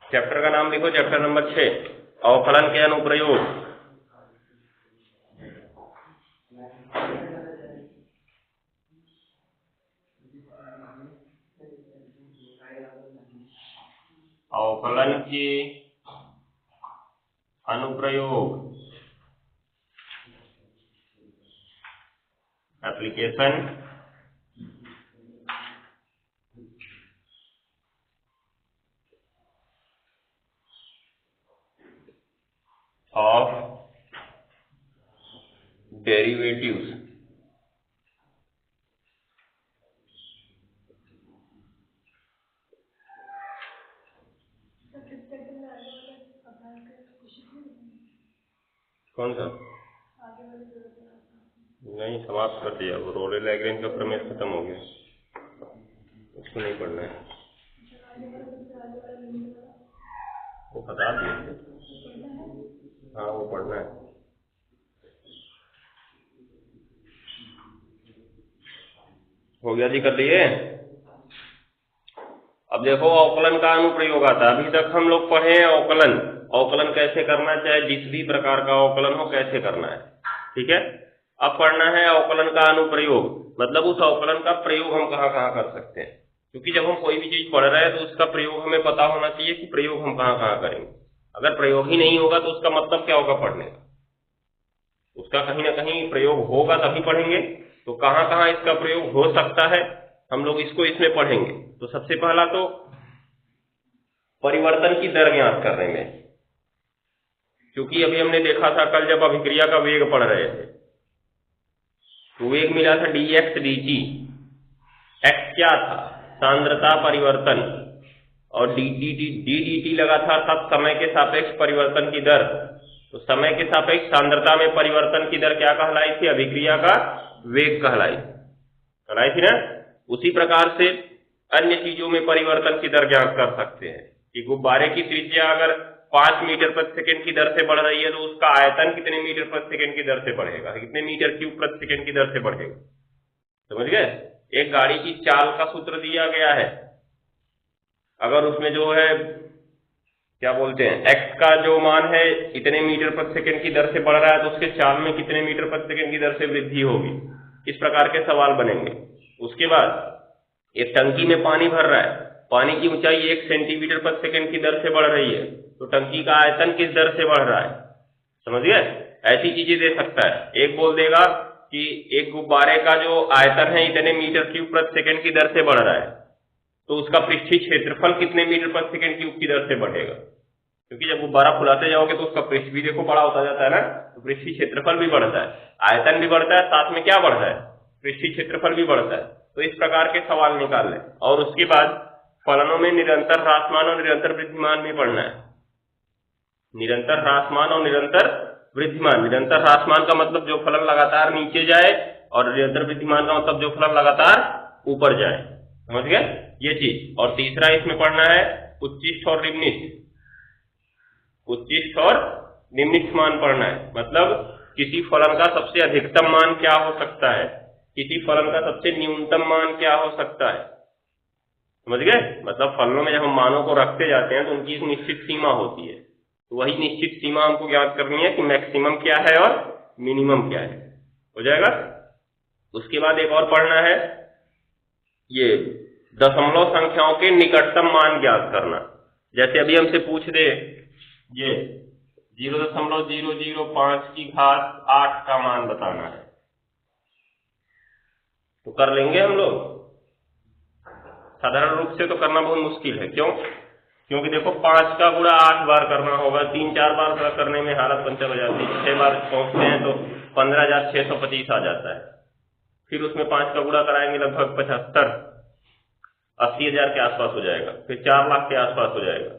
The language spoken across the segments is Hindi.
चैप्टर का नाम लिखो, चैप्टर नंबर 6, अवकलन के अनुप्रयोग। अवकलन के अनुप्रयोग, एप्लीकेशन ऑफ डेरिवेटिव्स। कौन सा? नहीं, समाप्त कर दिया वो। रोले लैग्रेंज का प्रमेय खत्म हो गया, उसको नहीं पढ़ना है, वो बता दिए। हाँ, वो पढ़ना है। हो गया जी, कर लिए। अब देखो अवकलन का अनुप्रयोग आता है। अभी तक हम लोग पढ़े हैं अवकलन, अवकलन कैसे करना, चाहे जिस भी प्रकार का अवकलन हो कैसे करना है, ठीक है। अब पढ़ना है अवकलन का अनुप्रयोग, मतलब उस अवकलन का प्रयोग हम कहाँ कहाँ कर सकते हैं। क्योंकि जब हम कोई भी चीज पढ़ रहे हैं तो उसका प्रयोग हमें पता होना चाहिए कि प्रयोग हम कहाँ कहाँ करेंगे। अगर प्रयोग ही नहीं होगा तो उसका मतलब क्या होगा पढ़ने का, उसका कहीं ना कहीं प्रयोग होगा तभी पढ़ेंगे। तो कहाँ कहाँ इसका प्रयोग हो सकता है हम लोग इसको इसमें पढ़ेंगे। तो सबसे पहला तो परिवर्तन की दर ज्ञात करने में, क्योंकि अभी हमने देखा था कल जब अभिक्रिया का वेग पढ़ रहे थे तो वेग मिला था dx dt। x क्या था? सांद्रता परिवर्तन, और dt लगा था तब समय के सापेक्ष परिवर्तन की दर। तो समय के सापेक्ष सांद्रता में परिवर्तन की दर क्या कहलाई थी? अभिक्रिया का वेग कहलाई थी ना। उसी प्रकार से अन्य चीजों में परिवर्तन की दर ज्ञात कर सकते हैं कि गुब्बारे की त्रिज्या अगर 5 मीटर प्रति सेकंड की दर से बढ़ रही है तो उसका आयतन कितने मीटर प्रति सेकंड की दर से बढ़ेगा, कितने मीटर क्यूब प्रति सेकंड की दर से बढ़ेगा। समझ गए? एक गाड़ी की चाल का सूत्र दिया गया है, अगर उसमें जो है क्या बोलते हैं x का जो मान है इतने मीटर प्रति सेकंड की दर से बढ़ रहा है तो उसके चाल में कितने मीटर प्रति सेकंड की दर से वृद्धि होगी। इस प्रकार के सवाल बनेंगे। उसके बाद एक टंकी में पानी भर रहा है, पानी की ऊंचाई 1 सेंटीमीटर प्रति सेकंड की दर से बढ़ रही है, तो टंकी का आयतन किस दर से बढ़ रहा है। समझ गए? ऐसी चीजें दे सकता है। एक बोल देगा कि एक गुब्बारे का जो आयतन है इतने मीटर क्यूब प्रति सेकंड की दर से बढ़ रहा है, तो उसका पृष्ठीय क्षेत्रफल कितने मीटर प्रति सेकंड क्यूब की दर से बढ़ेगा। क्योंकि जब गुब्बारा फुलाते जाओगे तो उसका पृष्ठ भी देखो बड़ा होता जाता है ना, तो पृष्ठीय क्षेत्रफल भी बढ़ता है, आयतन भी बढ़ता है, साथ में क्या बढ़ता है? पृष्ठीय क्षेत्रफल भी बढ़ता है। तो इस प्रकार के सवाल निकाल लें। और उसके बाद फलनों में निरंतर ह्रासमान और निरंतर वृद्धिमान भी पढ़ना है। निरंतर ह्रासमान और निरंतर वृद्धिमान। निरंतर ह्रासमान का मतलब जो फलन लगातार नीचे जाए, और निरंतर वृद्धिमान का मतलब जो फलन लगातार ऊपर जाए। समझ गए ये चीज? और तीसरा इसमें पढ़ना है उच्चिष्ठ और निम्निष्ठ। उच्चिष्ठ और निम्निष्ठ मान पढ़ना है, मतलब किसी फलन का सबसे अधिकतम मान क्या हो सकता है, किसी फलन का सबसे न्यूनतम मान क्या हो सकता है। समझ गए? मतलब फलनों में जब हम मानों को रखते जाते हैं तो उनकी एक निश्चित सीमा होती है, तो वही निश्चित सीमा हमको ज्ञात करनी है कि मैक्सिमम क्या है और मिनिमम क्या है। हो जाएगा? उसके बाद एक और पढ़ना है ये दशमलव संख्याओं के निकटतम मान ज्ञात करना। जैसे अभी हमसे पूछ दे ये 0.005 की घात 8 का मान बताना है, तो कर लेंगे हम लोग। साधारण रूप से तो करना बहुत मुश्किल है। क्यों? क्योंकि देखो 5 का गुणा 8 बार करना होगा, 3-4 बार करने में हालत पंचर हो जाती है। 6 बार पहुंचते हैं तो 15,625 आ जाता है। फिर उसमें 5 का गुणा कराएंगे लगभग 80,000 के आसपास हो जाएगा, फिर 4 लाख के आसपास हो जाएगा।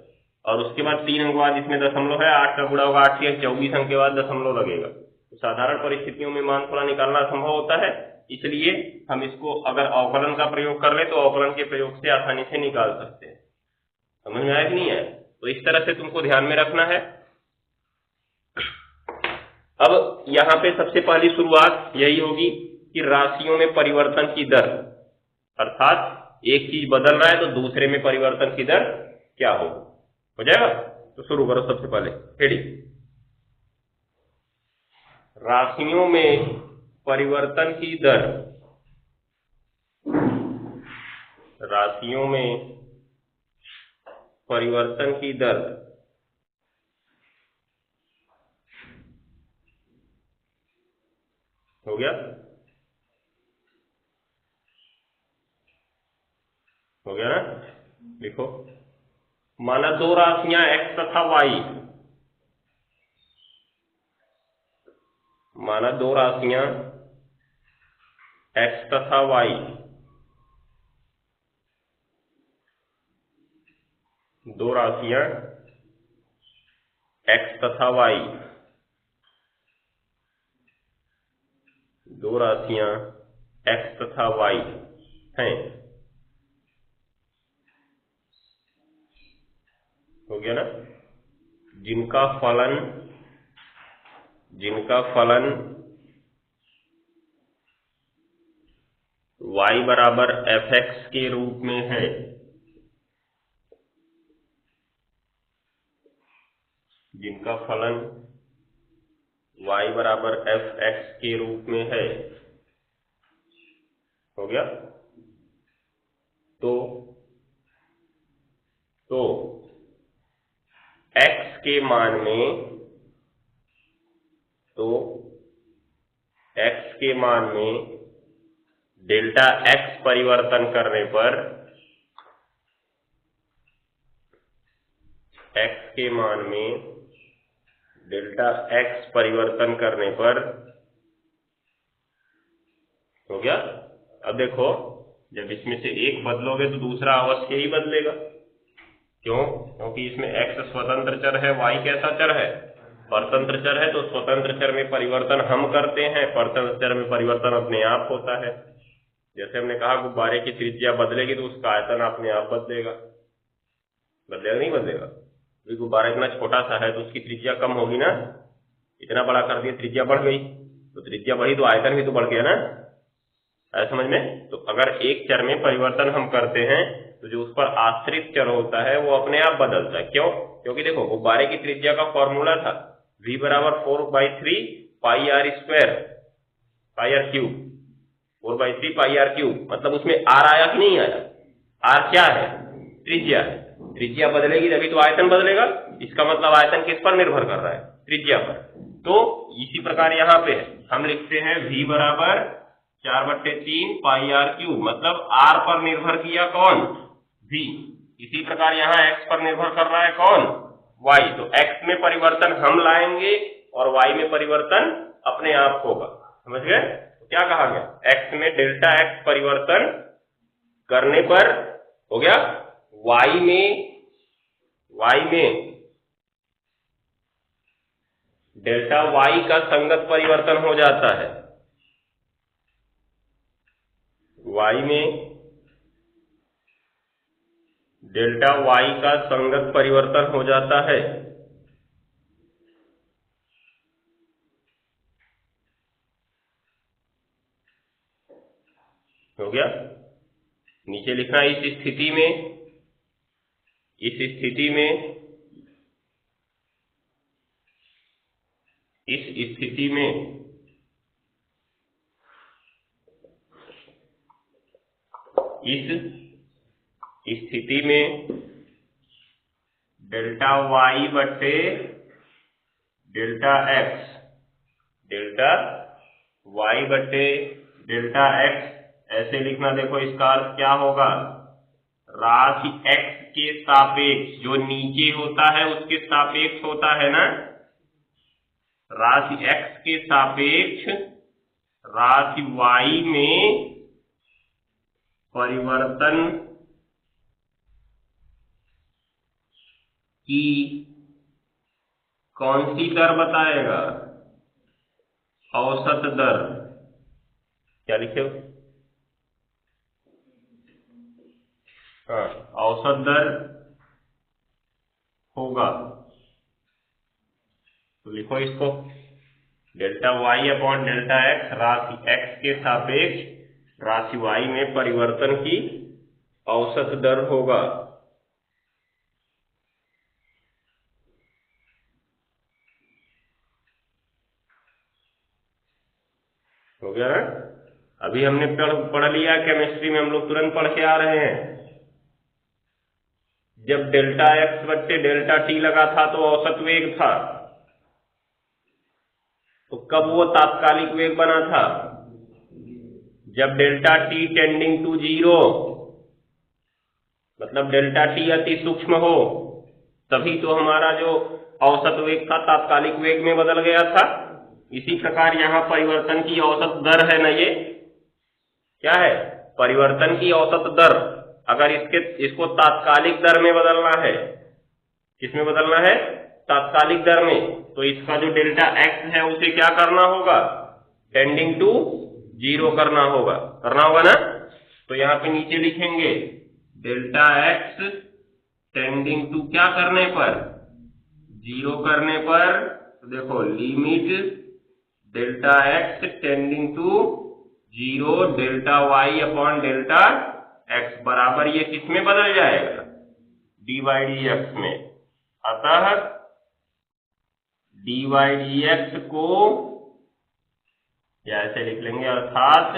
और उसके बाद 3 अंक बाद इसमें दशमलव है, 8 का गुणा होगा 8 के 24 अंक के बाद दशमलव लगेगा। तो साधारण परिस्थितियों में मान थोड़ा निकालना संभव होता है, इसलिए हम इसको अगर अवकलन का प्रयोग कर ले तो अवकलन के प्रयोग से आसानी से निकाल सकते हैं। समझ में आया कि नहीं है? तो इस तरह से तुमको ध्यान में रखना है। अब यहाँ पे सबसे पहली शुरुआत यही होगी कि राशियों में परिवर्तन की दर, अर्थात एक चीज बदल रहा है तो दूसरे में परिवर्तन की दर क्या होगी। हो जाएगा। तो शुरू करो सबसे पहले हेडिंग, राशियों में परिवर्तन की दर, राशियों में परिवर्तन की दर हो गया, हो गया ना। लिखो, माना दो राशियां x तथा y, माना दो राशियां x तथा y, दो राशियां x तथा y, दो राशियां x तथा y हैं। हो गया ना। जिनका फलन, जिनका फलन y बराबर fx के रूप में है, जिनका फलन y बराबर fx के रूप में है। हो गया। तो x के मान में, तो x के मान में डेल्टा x परिवर्तन करने पर, x के मान में डेल्टा x परिवर्तन करने पर, हो गया। अब देखो, जब इसमें से एक बदलोगे तो दूसरा अवश्य ही बदलेगा। क्यों? क्योंकि इसमें x स्वतंत्र चर है, y कैसा चर है? परतंत्र चर है। तो स्वतंत्र चर में परिवर्तन हम करते हैं, परतंत्र चर में परिवर्तन अपने आप होता है। जैसे हमने कहा गुब्बारे की त्रिज्या बदलेगी तो उसका आयतन अपने आप बदलेगा। बदलेगा नहीं बदलेगा? क्योंकि गुब्बारा इतना छोटा सा है तो उसकी त्रिज्या कम होगी ना। इतना बड़ा कर दिया, त्रिज्या बढ़ गई, तो त्रिज्या बढ़ी तो आयतन भी तो बढ़ गया ना। ऐसा समझ में? तो अगर एक चर में परिवर्तन हम करते हैं तो जो उस पर आश्रित चर होता है वो अपने आप बदलता है। क्यों? क्योंकि देखो, गुब्बारे की त्रिज्या का फॉर्मूला था v बराबर 4/3 pi R square, pi R cube, 4/3 pi R cube. मतलब उसमें आर आया कि नहीं आया? आर क्या है? त्रिज्या है। त्रिज्या बदलेगी तभी तो आयतन बदलेगा। इसका मतलब आयतन किस पर निर्भर कर रहा है? त्रिज्या पर। तो इसी प्रकार यहाँ पे हम लिखते हैं v बराबर 4/3 पाई आर क्यूब, मतलब आर पर निर्भर किया कौन? v। इसी प्रकार यहाँ x पर निर्भर कर रहा है कौन? y। तो x में परिवर्तन हम लाएंगे और y में परिवर्तन अपने आप होगा। समझ गए? तो क्या कहा गया? x में डेल्टा x परिवर्तन करने पर, हो गया, y में डेल्टा y का संगत परिवर्तन हो जाता है। y में डेल्टा y का संगत परिवर्तन हो जाता है। हो गया। नीचे लिखना, इस स्थिति में, इस स्थिति में, इस स्थिति में इस स्थिति में डेल्टा y बटे डेल्टा x, डेल्टा y बटे डेल्टा x ऐसे लिखना। देखो इसका अर्थ क्या होगा? राशि x के सापेक्ष, जो नीचे होता है उसके सापेक्ष होता है ना, राशि x के सापेक्ष राशि y में परिवर्तन की कौन सी दर बताएगा? औसत दर। क्या लिखे हो? हाँ, औसत दर होगा। तो लिखो इसको, delta y upon delta x राशि x के सापेक्ष राशि y में परिवर्तन की औसत दर होगा। हो गया ना। अभी हमने पढ़ लिया केमिस्ट्री में, हम लोग तुरंत पढ़ के आ रहे हैं, जब डेल्टा एक्स बट्टे डेल्टा टी लगा था तो औसत वेग था, तो कब वो तात्कालिक वेग बना था? जब delta t tending to zero, मतलब डेल्टा टी अति सूक्ष्म हो, तभी तो हमारा जो औसत वेग था तात्कालिक वेग में बदल गया था। इसी प्रकार यहाँ परिवर्तन की औसत दर है ना, ये क्या है? परिवर्तन की औसत दर। अगर इसको तात्कालिक दर में बदलना है, किसमें बदलना है? तात्कालिक दर में। तो इसका जो डेल्टा एक्स है उसे क्या करना होगा? टेंडिंग टू जीरो करना होगा ना। तो यहाँ पे नीचे लिखेंगे डेल्टा एक्स टेंडिंग टू क्या करने पर? जीरो करने पर। तो देखो limit delta x tending to zero delta y upon delta x बराबर ये किसमें बदल जाएगा? डी वाई डी एक्स में। अतः डी वाई डी एक्स को या ऐसे लिख लेंगे, अर्थात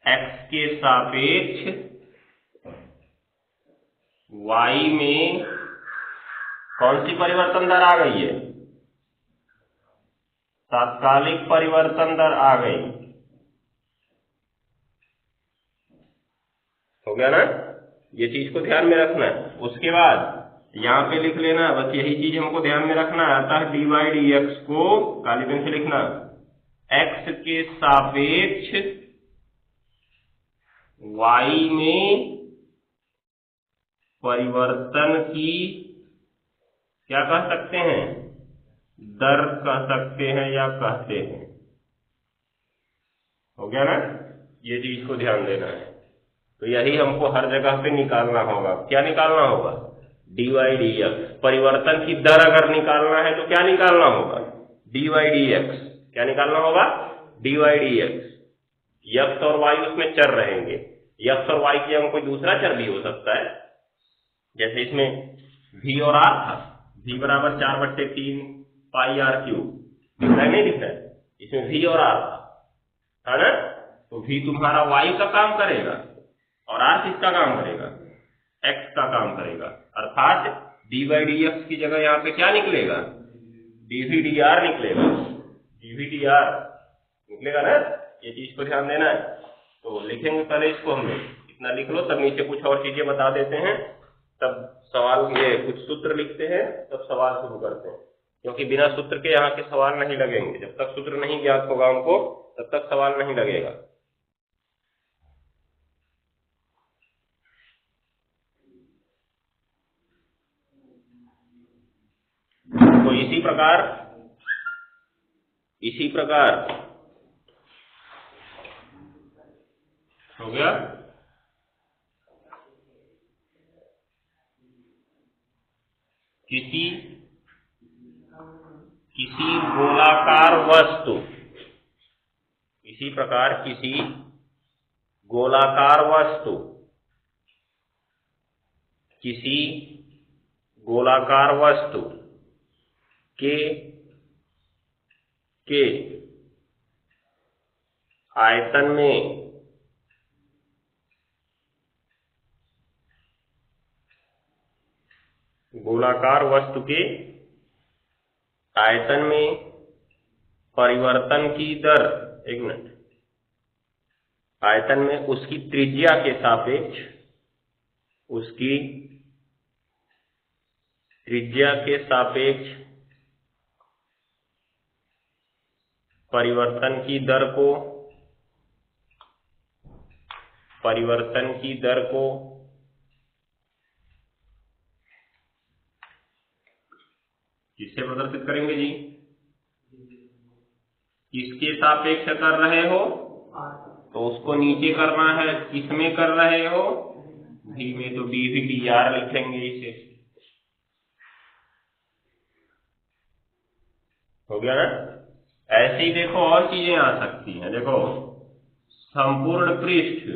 एक्स के सापेक्ष वाई में कौन सी परिवर्तन दर आ गई है? तात्कालिक परिवर्तन दर आ गई। हो गया ना। ये चीज को ध्यान में रखना है। उसके बाद यहाँ पे लिख लेना, बस यही चीज हमको ध्यान में रखना है। अतः डी वाई डी एक्स को काली पेन से लिखना, एक्स के सापेक्ष वाई में परिवर्तन की क्या कह सकते हैं? दर कह सकते हैं या कहते हैं। हो गया ना। ये चीज को ध्यान देना है। तो यही हमको हर जगह पे निकालना होगा। क्या निकालना होगा? D y d x. परिवर्तन की दर अगर निकालना है तो क्या निकालना होगा? D y d x. क्या निकालना होगा? D y d x. X और वाई उसमें चर रहेंगे। एक्स और वाई की जगह कोई दूसरा चर भी हो सकता है, जैसे इसमें v और r था। v बराबर 4/3 पाई आर क्यूब, दिख रहा है नहीं दिख रहा है? इसमें v और r था, है ना। तो v तुम्हारा y का काम करेगा और r किसका काम करेगा? x का काम करेगा। अर्थात डी वाई डी एक्स की जगह यहाँ पे क्या निकलेगा? डीवी डी आर निकलेगा। डीवी डी आर निकलेगा ना। ये चीज को ध्यान देना है। तो लिखेंगे पहले इसको हम लोग, इतना लिख लो, तब नीचे कुछ और चीजें बता देते हैं, तब सवाल ये कुछ सूत्र लिखते हैं, तब सवाल शुरू करते हैं। क्योंकि बिना सूत्र के यहाँ के सवाल नहीं लगेंगे। जब तक सूत्र नहीं ज्ञात होगा हमको, तब तक सवाल नहीं लगेगा। तो इसी प्रकार हो गया। किसी गोलाकार वस्तु, इसी प्रकार किसी गोलाकार वस्तु, किसी गोलाकार वस्तु के आयतन में गोलाकार वस्तु के आयतन में परिवर्तन की दर, एक मिनट, आयतन में उसकी त्रिज्या के सापेक्ष, उसकी त्रिज्या के सापेक्ष परिवर्तन की दर को किससे प्रदर्शित करेंगे जी? किसके सापेक्ष कर रहे हो? तो उसको नीचे करना है। किसमें कर रहे हो? v में। तो dv dr लिखेंगे इसे। हो गया ना। ऐसे ही देखो और चीजें आ सकती हैं। देखो संपूर्ण पृष्ठ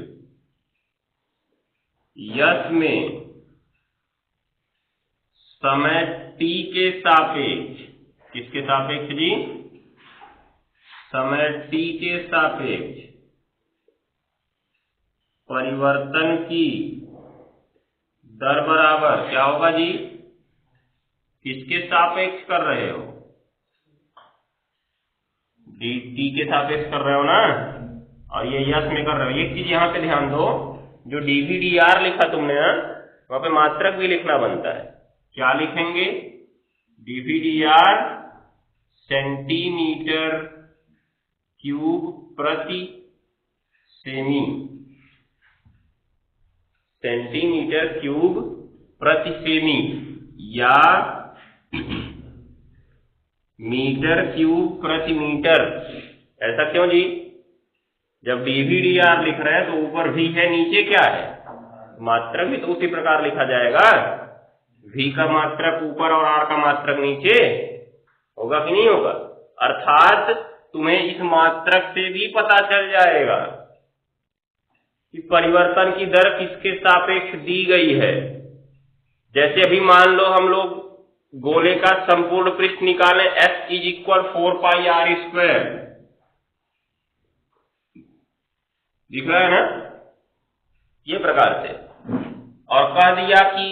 यस में समय t के सापेक्ष, किसके सापेक्ष जी? समय t के सापेक्ष परिवर्तन की दर बराबर क्या होगा जी? किसके सापेक्ष कर रहे हो? dt के सापेक्ष कर रहे हो ना, और ये यस में कर रहे हो। एक चीज यहाँ पे ध्यान दो, जो dv dr लिखा तुमने ना, वहां पे मात्रक भी लिखना बनता है। क्या लिखेंगे? dv dr सेंटीमीटर क्यूब प्रति सेमी, सेंटीमीटर क्यूब प्रति सेमी, या मीटर क्यूब प्रति मीटर। ऐसा क्यों जी? जब dv dr लिख रहे हैं तो ऊपर v है, नीचे क्या है? मात्रक भी तो उसी प्रकार लिखा जाएगा। v का मात्रक ऊपर और r का मात्रक नीचे होगा कि नहीं होगा? अर्थात तुम्हें इस मात्रक से भी पता चल जाएगा कि परिवर्तन की दर किसके सापेक्ष दी गई है। जैसे अभी मान लो हम लोग गोले का संपूर्ण पृष्ठ निकालें, s = 4πr², दिख रहा है ना, ये प्रकार से। और कह दिया कि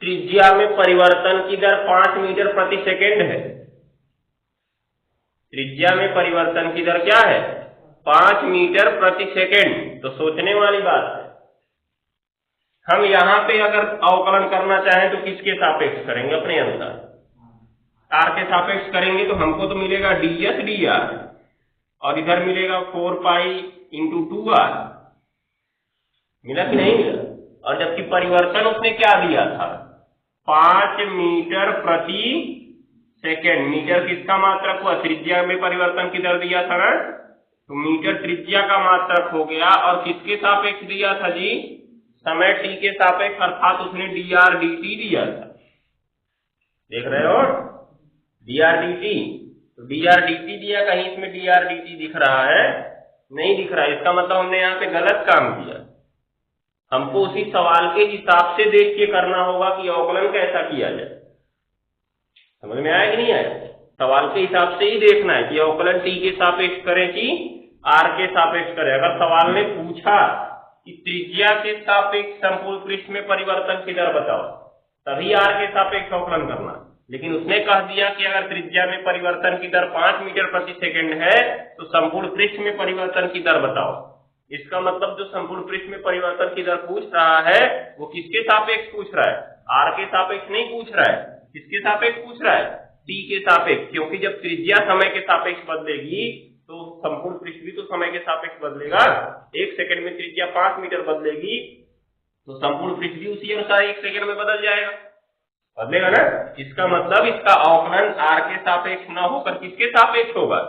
त्रिज्या में परिवर्तन की दर 5 मीटर प्रति सेकेंड है। त्रिज्या में परिवर्तन की दर क्या है? 5 मीटर प्रति सेकेंड। तो सोचने वाली बात है, हम यहां पे अगर अवकलन करना चाहें तो किसके सापेक्ष करेंगे? अपने अनुसार r के सापेक्ष करेंगे तो हमको तो मिलेगा ds dr, और इधर मिलेगा 4π × 2r। मिला कि नहीं मिला? और जबकि परिवर्तन उसने क्या दिया था? 5 मीटर प्रति सेकेंड। मीटर किसका मात्रक हुआ? त्रिज्या में परिवर्तन की दर दिया था ना, तो मीटर त्रिज्या का मात्रक हो गया। और किसके सापेक्ष दिया था जी? समय t के सापेक्ष, अर्थात उसने dr dt दिया था। देख रहे हो? dr dt, तो dr dt दिया, कहीं इसमें dr dt दिख रहा है? नहीं दिख रहा है। इसका मतलब हमने यहाँ पे गलत काम किया। हमको उसी सवाल के हिसाब से देख के करना होगा कि अवकलन कैसा किया जाए। समझ में आया कि नहीं आया? सवाल के हिसाब से ही देखना है कि अवकलन t के सापेक्ष करें कि r के सापेक्ष करें। अगर सवाल ने पूछा कि त्रिज्या के सापेक्ष संपूर्ण पृष्ठ में परिवर्तन की दर बताओ, तभी r के सापेक्ष अवकलन करना। लेकिन उसने कह दिया कि अगर त्रिज्या में परिवर्तन की दर 5 मीटर प्रति सेकेंड है तो संपूर्ण पृष्ठ में परिवर्तन की दर बताओ। इसका मतलब जो संपूर्ण पृष्ठ में परिवर्तन की दर पूछ रहा है वो किसके सापेक्ष पूछ रहा है? r के सापेक्ष नहीं पूछ रहा है। किसके सापेक्ष पूछ रहा है? t के सापेक्ष। क्योंकि जब त्रिज्या समय के सापेक्ष बदलेगी तो संपूर्ण पृष्ठ भी तो समय के सापेक्ष बदलेगा। 1 सेकंड में त्रिज्या 5 मीटर बदलेगी तो संपूर्ण पृष्ठ भी उसी अनुसार 1 सेकंड में बदल जाएगा, बदलेगा ना। इसका मतलब इसका अवकलन r के सापेक्ष न होकर किसके सापेक्ष होगा?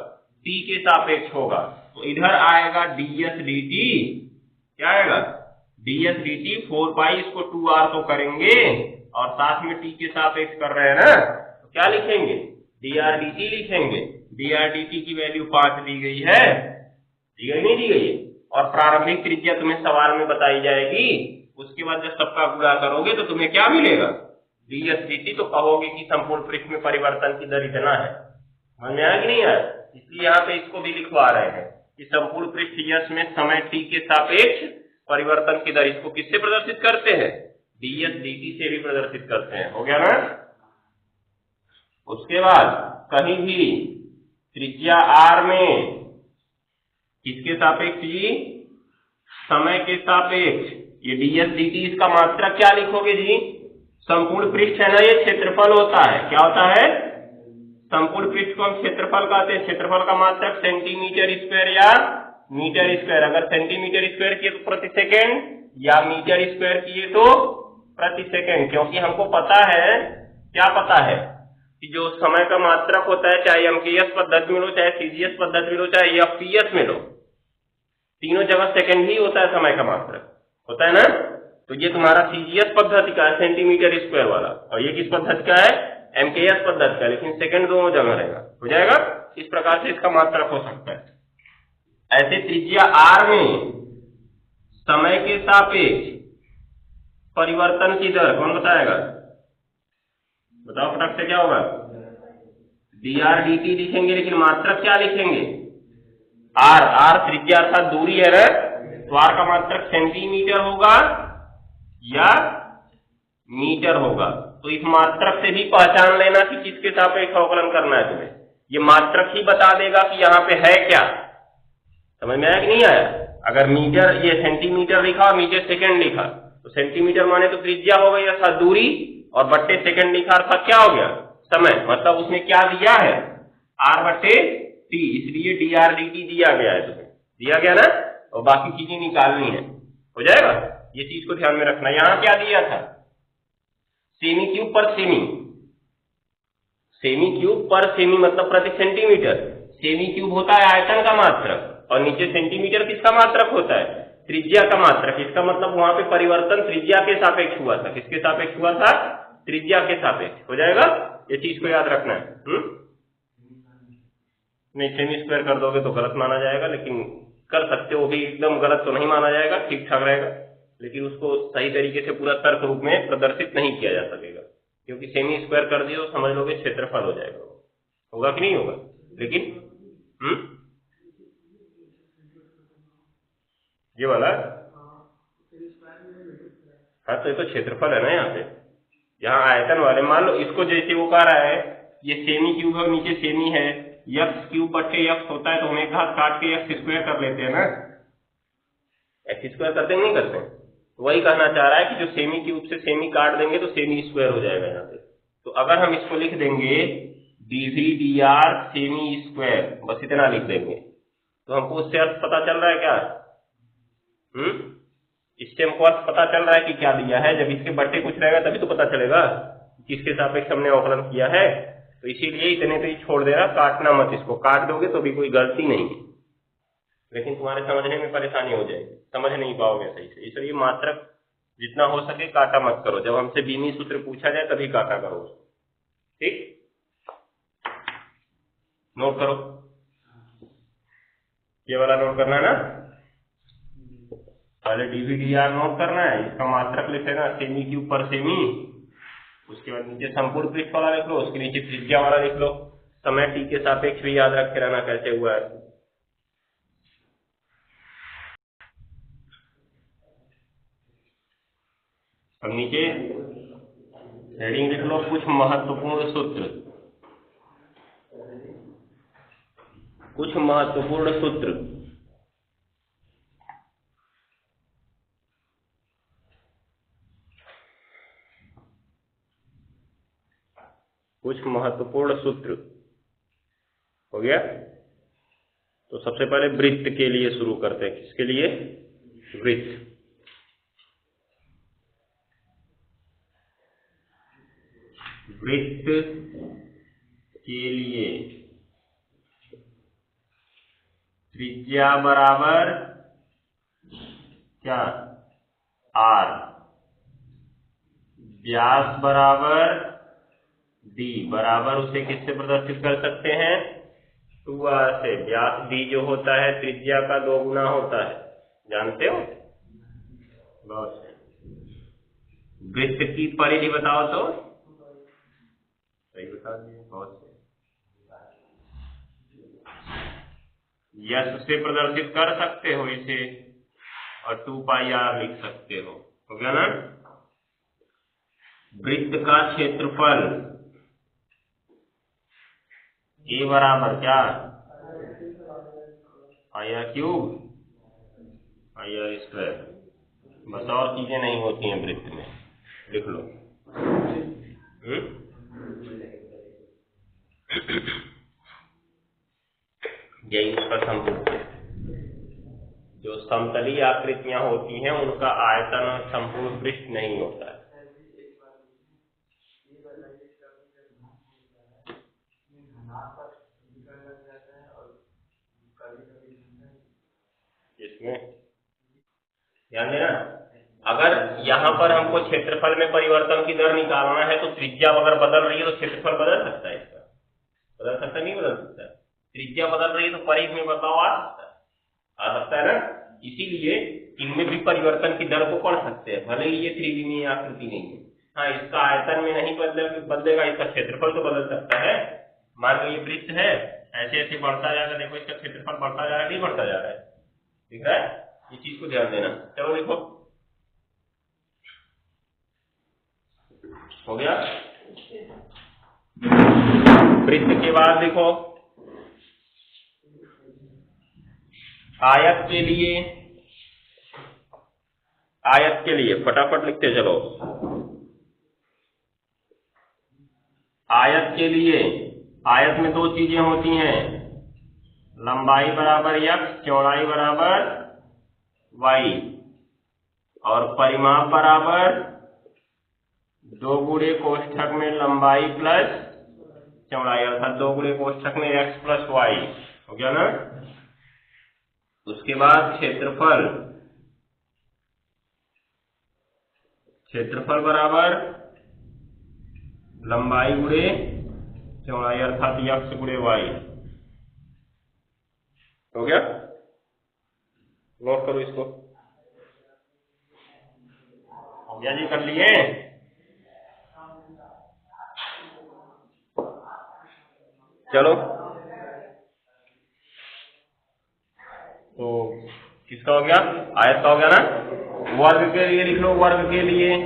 t के सापेक्ष होगा। तो इधर आएगा ds dt, क्या आएगा? ds dt 4π, इसको 2r तो करेंगे और साथ में t के सापेक्ष कर रहे हैं ना, तो क्या लिखेंगे? dr dt लिखेंगे। dr dt की वैल्यू 5 दी गई है, दी गई नहीं दी गई? और प्रारंभिक त्रिज्या तुम्हें सवाल में बताई जाएगी। उसके बाद जब सबका गुणा करोगे तो तुम्हें क्या मिलेगा? ds dt। तो कहोगे कि संपूर्ण पृष्ठ में परिवर्तन की दर इतना है। समझ में आया कि नहीं आया? इसलिए यहाँ पे इसको भी लिखवा रहे हैं कि संपूर्ण पृष्ठ यस में समय t के सापेक्ष परिवर्तन की दर, इसको किससे प्रदर्शित करते हैं? ds dt से भी प्रदर्शित करते हैं। हो गया ना? उसके बाद कहीं भी त्रिज्या r में किसके सापेक्ष जी? समय के सापेक्ष। ये ds dt, इसका मात्रक क्या लिखोगे जी? संपूर्ण पृष्ठ है ना, ये क्षेत्रफल होता है। क्या होता है? संपूर्ण पृष्ठ को हम क्षेत्रफल कहते हैं। क्षेत्रफल का मात्रक सेंटीमीटर स्क्वायर या मीटर स्क्वायर। अगर सेंटीमीटर स्क्वायर किए तो प्रति सेकेंड, या मीटर स्क्वायर किए तो प्रति सेकेंड। क्योंकि हमको पता है, क्या पता है कि जो समय का मात्रक होता है, चाहे एमकेएस पद्धति में लो, चाहे सीजीएस पद्धति में लो, चाहे एफपीएस में लो, तीनों जगह सेकेंड ही होता है समय का मात्रक, होता है ना। तो ये तुम्हारा सीजीएस पद्धति का है, सेंटीमीटर स्क्वायर वाला, और ये किस पद्धति का है? एमकेएस पद्धति का, लेकिन सेकेंड दोनों जगह रहेगा। हो जाएगा? इस प्रकार से इसका मात्रक हो सकता है। ऐसे त्रिज्या r में समय के सापेक्ष परिवर्तन की दर कौन बताएगा? बताओ फटाक से, क्या होगा? dr/dt लिखेंगे, लेकिन मात्रक क्या लिखेंगे? r त्रिज्या अर्थात दूरी है ना, तो r का मात्रक सेंटीमीटर होगा या मीटर होगा। तो इस मात्रक से भी पहचान लेना कि किसके सापेक्ष अवकलन करना है तुम्हें। ये मात्रक ही बता देगा कि यहाँ पे है क्या। समझ में आया कि नहीं आया? अगर मीटर, ये सेंटीमीटर लिखा और मीटर सेकंड लिखा, तो सेंटीमीटर माने तो त्रिज्या हो गई अर्थात दूरी, और बट्टे सेकंड लिखा अर्थात क्या हो गया? समय। मतलब उसने क्या दिया है? r/t, इसलिए dr/dt दिया गया है तुम्हें, दिया गया ना, और बाकी चीजें निकालनी है। हो जाएगा? ये चीज को ध्यान में रखना। यहाँ क्या दिया था? सेमी क्यूब पर सेमी। सेमी क्यूब पर सेमी मतलब प्रति सेंटीमीटर। सेमी क्यूब होता है आयतन का मात्रक, और नीचे सेंटीमीटर किसका मात्रक होता है? त्रिज्या का मात्रक। इसका मतलब वहां पे परिवर्तन त्रिज्या के सापेक्ष हुआ था। किसके सापेक्ष हुआ था? त्रिज्या के सापेक्ष। हो जाएगा? ये चीज को याद रखना है। नहीं, सेमी स्क्वायर कर दोगे तो गलत माना जाएगा, लेकिन कर सकते हो भी, एकदम गलत तो नहीं माना जाएगा, ठीक ठाक रहेगा, लेकिन उसको सही तरीके से पूरा तर्क रूप में प्रदर्शित नहीं किया जा सकेगा, क्योंकि सेमी स्क्वायर कर दिए तो समझ लोगे क्षेत्रफल हो जाएगा। होगा कि नहीं होगा? लेकिन ये वाला, हाँ, तो ये तो क्षेत्रफल है ना। यहाँ पे, यहाँ आयतन वाले, मान लो इसको जैसे वो कह रहा है, ये सेमी क्यूब है, नीचे सेमी है, यक्स क्यूब बट्टे यक्स होता है, तो हम एक हाथ काट के यक्स स्क्वायर कर लेते हैं ना। एक्स स्क्वायर करते हैं, नहीं करते हैं? वही कहना चाह रहा है कि जो सेमी क्यूब से सेमी काट देंगे तो सेमी स्क्वायर हो जाएगा यहाँ पे। तो अगर हम इसको लिख देंगे dv/dr सेमी स्क्वायर, बस इतना लिख देंगे, तो हमको उससे अर्थ पता चल रहा है क्या? इससे हमको अर्थ पता चल रहा है कि क्या दिया है। जब इसके बट्टे कुछ रहेगा तभी तो पता चलेगा किसके सापेक्ष हमने अवकलन किया है। तो इसीलिए इतने तो ही छोड़ देना, काटना मत। इसको काट दोगे तो भी कोई गलती नहीं है, लेकिन तुम्हारे समझने में परेशानी हो जाएगी, समझ नहीं पाओगे सही से। इसलिए मात्रक जितना हो सके काटा मत करो। जब हमसे बीमी सूत्र पूछा जाए तभी काटा करो। ठीक, नोट करो, ये वाला नोट करना है ना। पहले dv/dr नोट करना है, इसका मात्रक लिखेगा सेमी क्यूब पर सेमी, उसके बाद नीचे संपूर्ण पृष्ठ वाला लिख लो, उसके नीचे त्रिज्या वाला लिख लो। समय t के सापेक्ष भी याद रखे रहना कैसे हुआ है। अब नीचे हेडिंग लिख लो, कुछ महत्वपूर्ण सूत्र। कुछ महत्वपूर्ण सूत्र। कुछ महत्वपूर्ण सूत्र हो गया। तो सबसे पहले वृत्त के लिए शुरू करते हैं। किसके लिए? वृत्त। वृत्त के लिए त्रिज्या बराबर क्या? r, व्यास बराबर d, बराबर उसे किससे प्रदर्शित कर सकते हैं? 2r से। व्यास d जो होता है त्रिज्या का 2 गुना होता है, जानते हो? बहुत है। वृत्त की परिधि बताओ तो। सही बता दिए, बहुत से। यश से प्रदर्शित कर सकते हो इसे, और 2πr लिख सकते हो गया ना। वृत्त का क्षेत्रफल a बराबर क्या? r cube r square. बस और चीजें नहीं होती हैं वृत्त में, लिख लो। यही इसका संपूर्ण। जो समतलीय आकृतियां होती हैं उनका आयतन और संपूर्ण पृष्ठ नहीं होता है। इसमें ध्यान देना, अगर यहाँ पर हमको क्षेत्रफल में परिवर्तन की दर निकालना है तो त्रिज्या अगर बदल रही है तो क्षेत्रफल बदल सकता है। इसका बदल सकता, नहीं बदल सकता। त्रिज्या बदल रही है तो परिधि में बदलाव आ सकता है ना। इसीलिए इनमें भी परिवर्तन की दर को पढ़ सकते हैं, भले ही ये त्रिविमीय आकृति नहीं है। हाँ, इसका आयतन में नहीं बदलेगा, इसका क्षेत्रफल तो बदल सकता है। मान लो ये पृष्ठ है, ऐसे ऐसे बढ़ता जाएगा, देखो इसका क्षेत्रफल बढ़ता जा रहा है, नहीं बढ़ता जा रहा है, ठीक है, ये चीज को ध्यान देना। चलो देखो हो गया। पृष्ठ के बाद देखो आयत के लिए फटाफट लिखते चलो। आयत के लिए, आयत में दो चीजें होती हैं, लंबाई बराबर x, चौड़ाई बराबर y, और परिमाप बराबर 2 गुणे कोष्ठक में लंबाई प्लस चौड़ाई, अर्थात 2 गुणे कोष्ठक में x प्लस y। हो गया ना। उसके बाद क्षेत्रफल बराबर लंबाई गुणे चौड़ाई, अर्थात x गुणे y। हो गया, नोट करो इसको। हो गया जी, कर लिए। चलो तो किसका हो गया, आयत का हो गया ना। वर्ग के लिए लिख लो, वर्ग के लिए।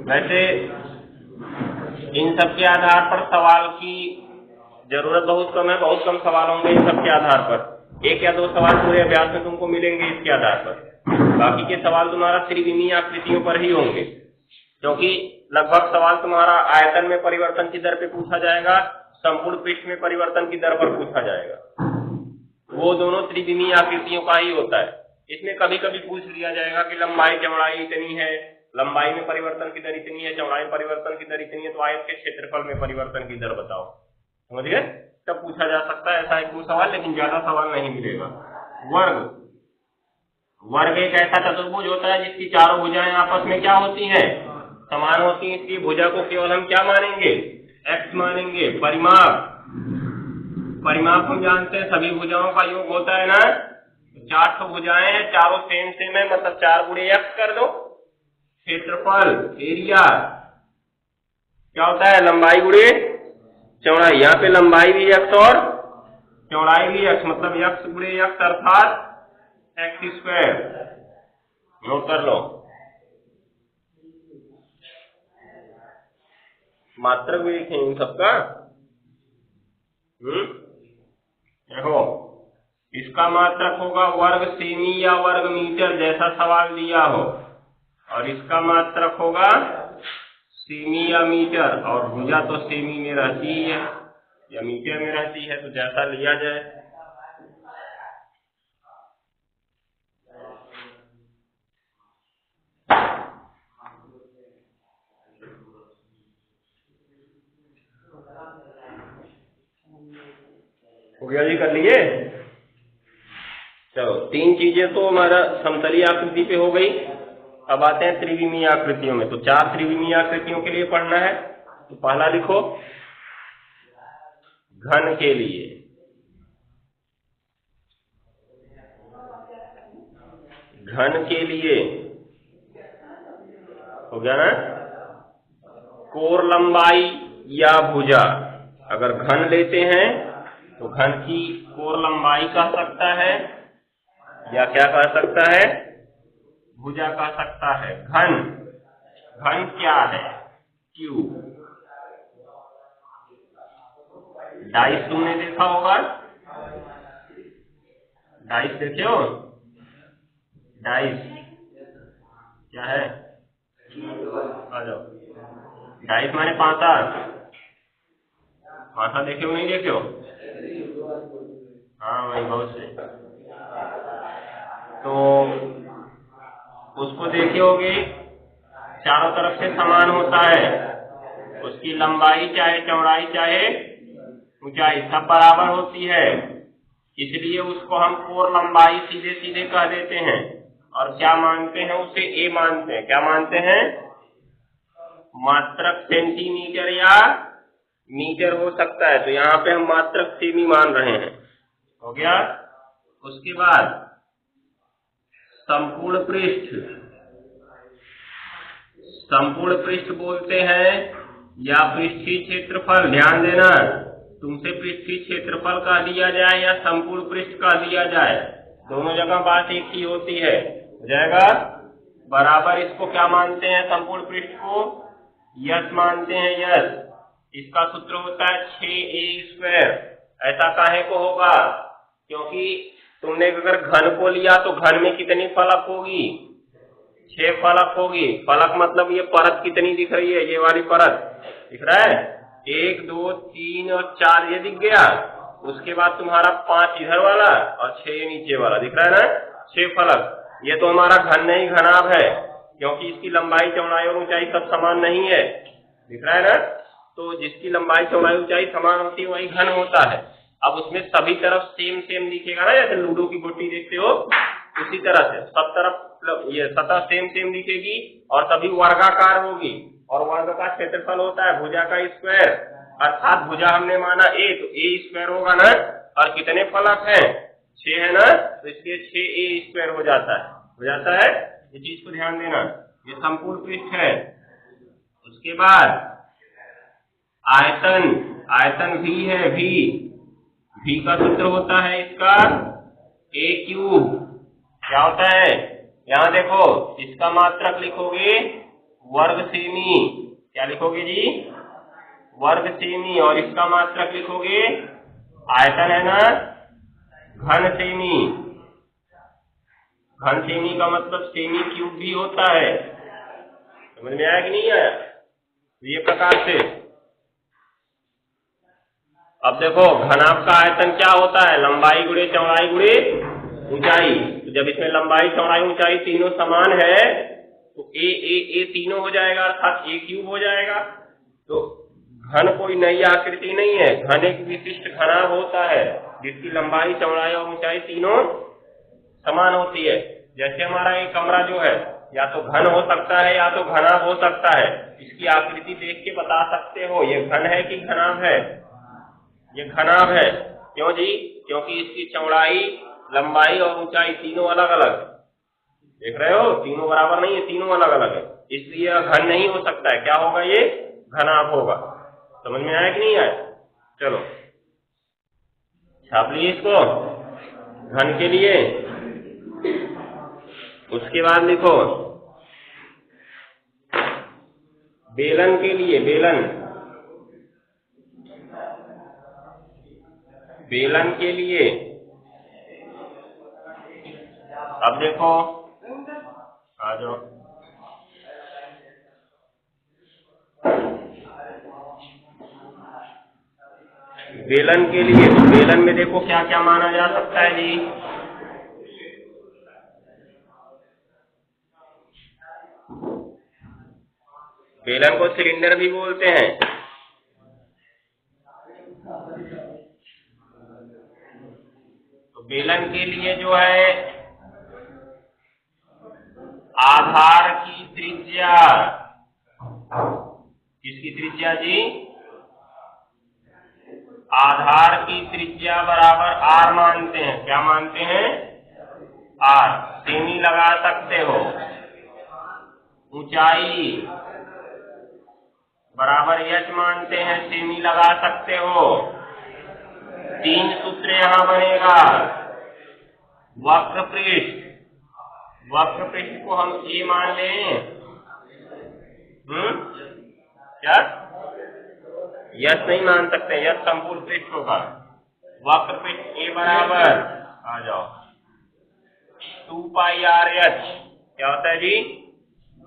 वैसे इन सब के आधार पर सवाल की जरूरत बहुत कम है, बहुत कम सवाल होंगे इन सब के आधार पर। 1 या 2 सवाल पूरे अभ्यास में तुमको मिलेंगे इसके आधार पर, बाकी के सवाल तुम्हारा त्रिविमीय आकृतियों पर ही होंगे, क्योंकि लगभग सवाल तुम्हारा आयतन में परिवर्तन की दर पे पूछा जाएगा, संपूर्ण पृष्ठ में परिवर्तन की दर पर पूछा जाएगा, वो दोनों त्रिविमीय आकृतियों का ही होता है। इसमें कभी कभी पूछ लिया जाएगा कि लंबाई चौड़ाई इतनी है, लंबाई में परिवर्तन की दर इतनी है, चौड़ाई में परिवर्तन की दर इतनी है, तो आयत के क्षेत्रफल में परिवर्तन की दर बताओ, समझ गए, तब पूछा जा सकता है ऐसा 1-2 सवाल, लेकिन ज्यादा सवाल नहीं मिलेगा। वर्ग एक ऐसा चतुर्भुज होता है जिसकी चारों भुजाएं आपस में क्या होती हैं, समान होती हैं, इसलिए भुजा को केवल हम क्या मानेंगे, x मानेंगे। परिमाप हम जानते हैं, सभी भुजाओं का योग होता है ना, 4 भुजाएं हैं, चारों सेम है, मतलब 4 गुणे x कर दो। क्षेत्रफल, एरिया क्या होता है, लंबाई गुणे चौड़ाई, यहाँ पे लंबाई भी x और चौड़ाई भी x, मतलब x गुणे x अर्थात x²। नोट कर लो, मात्रक भी लिखें इन सबका। देखो इसका मात्रक होगा वर्ग सेमी या वर्ग मीटर, जैसा सवाल दिया हो, और इसका मात्रक होगा सेमी या मीटर, और भुजा तो सेमी में रहती ही है या मीटर में रहती है, तो जैसा लिया जाए। हो गया जी, कर लिए। चलो 3 चीजें तो हमारा समतलीय आकृति पे हो गई। अब आते हैं त्रिविमीय आकृतियों में। तो 4 त्रिविमीय आकृतियों के लिए पढ़ना है। तो पहला लिखो, घन के लिए। घन के लिए हो गया ना, कोर लंबाई या भुजा। अगर घन लेते हैं तो घन की कोर लंबाई कह सकता है या क्या कह सकता है, भुजा कह सकता है। घन क्या है, क्यूब। डाइस तुमने देखा होगा, डाइस देखे हो, डाइस क्या है, आ जाओ। डाइस माने पासा। पासा देखे हो, नहीं देखे हो, हाँ वही, बहुत से। तो उसको देखे होगे, चारों तरफ से समान होता है, उसकी लंबाई चाहे चौड़ाई चाहे ऊंचाई सब बराबर होती है, इसलिए उसको हम कोर लंबाई सीधे सीधे कह देते हैं। और क्या मानते हैं, उसे ए मानते हैं। क्या मानते हैं, मात्रक सेंटीमीटर या मीटर हो सकता है, तो यहाँ पे हम मात्रक सेमी मान रहे हैं। हो गया। उसके बाद संपूर्ण पृष्ठ। संपूर्ण पृष्ठ बोलते हैं या पृष्ठीय क्षेत्रफल, ध्यान देना, तुमसे पृष्ठीय क्षेत्रफल कह दिया जाए या संपूर्ण पृष्ठ कह दिया जाए, दोनों जगह बात एक ही होती है, हो जाएगा बराबर। इसको क्या मानते हैं? संपूर्ण पृष्ठ को यस मानते हैं, यस। इसका सूत्र होता है 6a²। ऐसा काहे को होगा? क्योंकि तुमने अगर घन को लिया तो घन में कितनी फलक होगी? 6 फलक होगी। फलक मतलब ये परत कितनी दिख रही है? ये वाली परत दिख रहा है, 1 2 3 और 4 ये दिख गया। उसके बाद तुम्हारा 5 इधर वाला और 6 ये नीचे वाला दिख रहा है ना, 6 फलक। ये तो हमारा घन नहीं घनाभ है, क्योंकि इसकी लंबाई चौड़ाई और ऊंचाई सब समान नहीं है, दिख रहा है ना। तो जिसकी लंबाई चौड़ाई ऊंचाई समान होती है वही घन होता है। अब उसमें सभी तरफ सेम सेम दिखेगा ना, जैसे लूडो की गोटी देखते हो उसी तरह से सब तरफ ये सतह सेम सेम दिखेगी और सभी वर्गाकार होगी। और वर्ग का क्षेत्रफल होता है भुजा का स्क्वायर, अर्थात भुजा हमने माना a, तो a² होगा ना। और कितने फलक हैं? 6 है ना, तो इसलिए 6a² हो जाता है। ये चीज को ध्यान देना, ये संपूर्ण पृष्ठ है। उसके बाद आयतन भी है, भी का सूत्र होता है इसका a³। क्या होता है? यहाँ देखो, इसका मात्रक लिखोगे वर्ग सेमी। क्या लिखोगे जी? वर्ग सेमी। और इसका मात्रक लिखोगे, आयतन है ना, घन सेमी। घन सेमी का मतलब सेमी क्यूब भी होता है। समझ में आया कि नहीं आया? ये प्रकार से अब देखो, घनाभ का आयतन क्या होता है? लंबाई गुणे चौड़ाई गुणे ऊंचाई। तो जब इसमें लंबाई चौड़ाई ऊंचाई तीनों समान है तो ए तीनों हो जाएगा, अर्थात a³ हो जाएगा। तो घन कोई नई आकृति नहीं है, घन एक विशिष्ट घनाभ होता है जिसकी लंबाई चौड़ाई और ऊंचाई तीनों समान होती है। जैसे हमारा ये कमरा जो है या तो घन हो सकता है या तो घनाभ हो सकता है। इसकी आकृति देख के बता सकते हो ये घन है कि घनाभ है। ये घनाभ है। क्यों जी? क्योंकि इसकी चौड़ाई, लंबाई और ऊंचाई तीनों अलग अलग, देख रहे हो, तीनों बराबर नहीं है, तीनों अलग अलग है, इसलिए घन नहीं हो सकता है। क्या होगा? ये घनाभ होगा। समझ में आया कि नहीं आया? चलो छाप लीजिए इसको घन के लिए। उसके बाद लिखो बेलन के लिए। बेलन के लिए अब देखो, आ जाओ, बेलन के लिए। तो बेलन में देखो क्या क्या माना जा सकता है जी? बेलन को सिलेंडर भी बोलते हैं। तो बेलन के लिए जो है आधार की त्रिज्या, किसकी त्रिज्या जी? आधार की त्रिज्या बराबर r मानते हैं। क्या मानते हैं? r। सेमी लगा सकते हो। ऊंचाई बराबर h मानते हैं, सेमी लगा सकते हो। 3 सूत्र यहां बनेगा। वक्र पृष्ठ को हम a मान लें। क्या? यस नहीं मान सकते, यस संपूर्ण पृष्ठ होगा। वक्र पृष्ठ a बराबर, आ जाओ, 2πr(h). क्या होता है जी?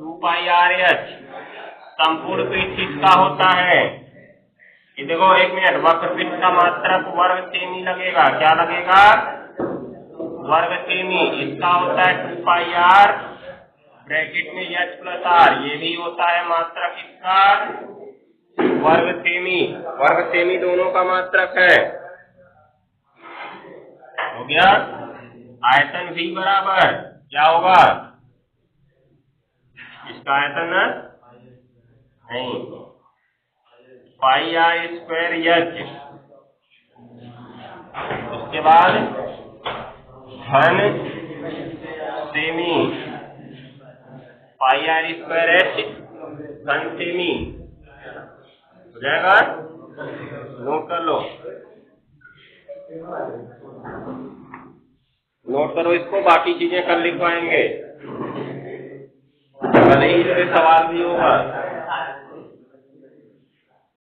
2πr(h). संपूर्ण पृष्ठ किसका होता है? ये देखो, 1 मिनट, वक्र पृष्ठ का मात्रक वर्ग सेमी लगेगा। क्या लगेगा? वर्ग सेमी। इसका होता है 2πr ब्रैकेट में h+r। ये भी होता है मात्रक इसका वर्ग सेमी दोनों का मात्रक है। हो गया। आयतन v बराबर क्या होगा? इसका आयतन नहीं, πr²h। उसके बाद घन सेमी, πr² घन सेमी। हो जाएगा? नोट कर लो, नोट करो इसको, बाकी चीजें कल लिख पाएंगे, कल ही इससे सवाल भी होगा।